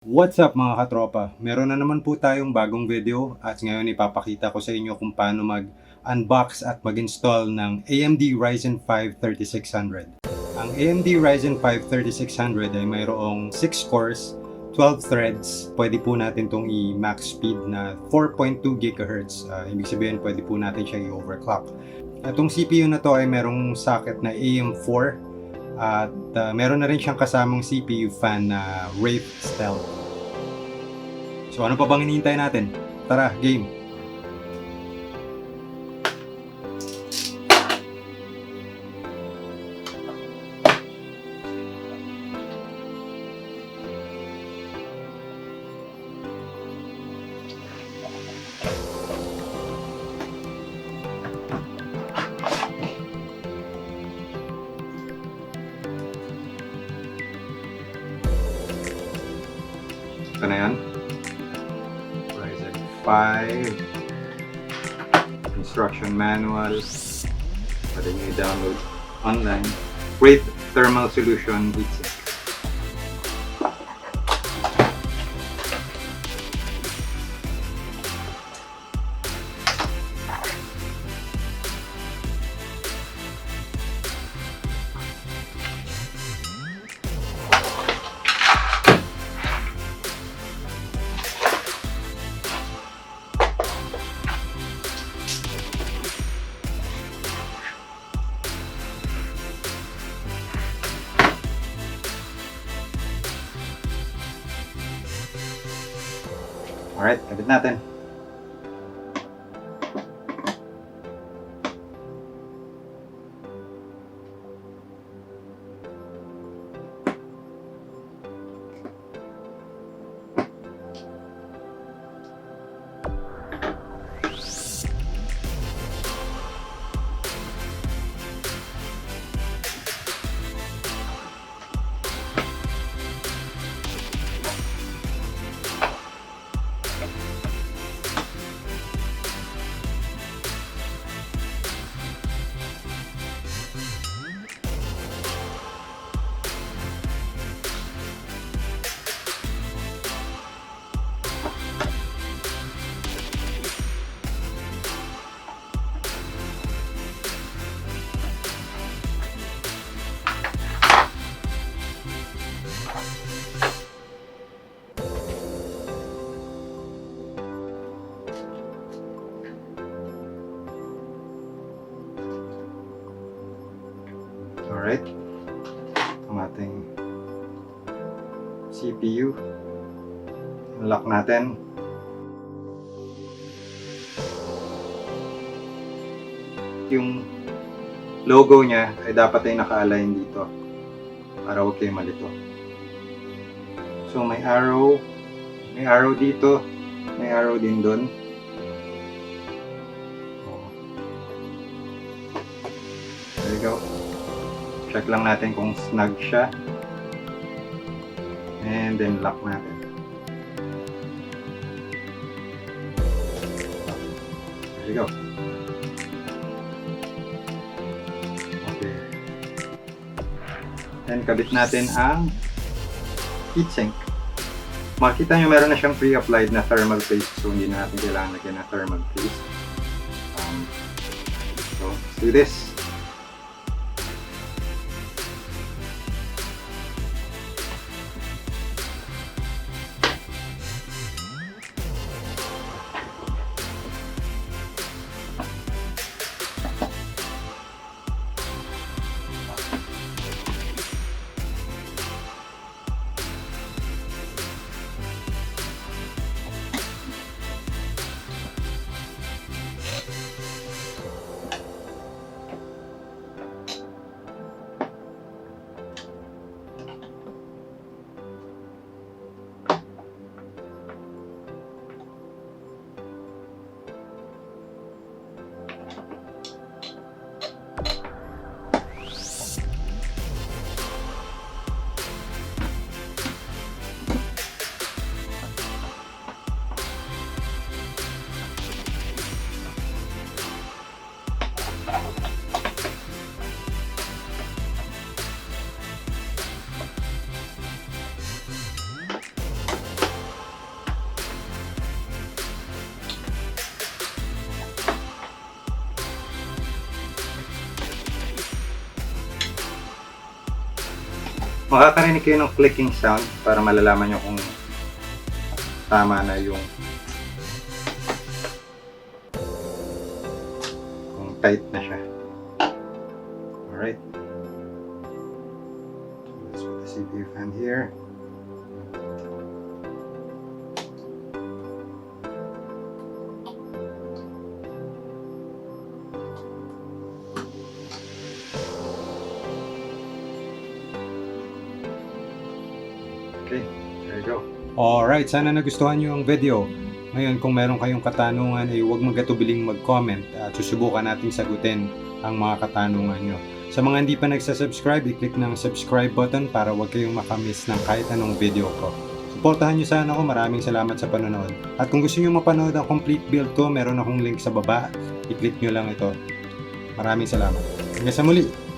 What's up mga katropa? Meron na naman po tayong bagong video at ngayon ipapakita ko sa inyo kung paano mag-unbox at mag-install ng AMD Ryzen 5 3600. Ang AMD Ryzen 5 3600 ay mayroong 6 cores, 12 threads. Pwede po natin itong i-max speed na 4.2 GHz. Ibig sabihin pwede po natin siya i-overclock. Itong CPU na to ay merong socket na AM4 at meron na rin siyang kasamang CPU fan na Wraith Stealth. So ano pa bang hinihintay natin? Tara, game! Ito na yan. Ryzen 5 instruction manual. Pwede nyo i-download online. Wraith Thermal Solution Heatsink. Alright, kabit natin. Alright, ang ating CPU, lock natin. Yung logo niya ay dapat ay naka-align dito para huwag kayo malito. So may arrow dito, may arrow din doon. There you go. Check lang natin kung snug siya. And then lock natin. There you go. Okay. Then kabit natin ang heatsink. Makikita nyo meron na siyang pre-applied na thermal paste. So hindi na natin kailangan lagyan na thermal paste. So let's do this. makakarinig kayo ng clicking sound para malalaman nyo kung tama na yung kung tight na siya. Alright. Let's put the CPU fan here. Okay, there you go. Alright, sana nagustuhan nyo ang video. Ngayon, kung meron kayong katanungan, huwag magkatubiling mag-comment at susubukan nating sagutin ang mga katanungan nyo. Sa mga hindi pa nagsasubscribe, i-click ng subscribe button para huwag kayong makamiss ng kahit anong video ko. Suportahan nyo sana ako. Maraming salamat sa panonood. At kung gusto nyo mapanood ang complete build ko, meron akong link sa baba. I-click nyo lang ito. Maraming salamat. Hanggang sa muli!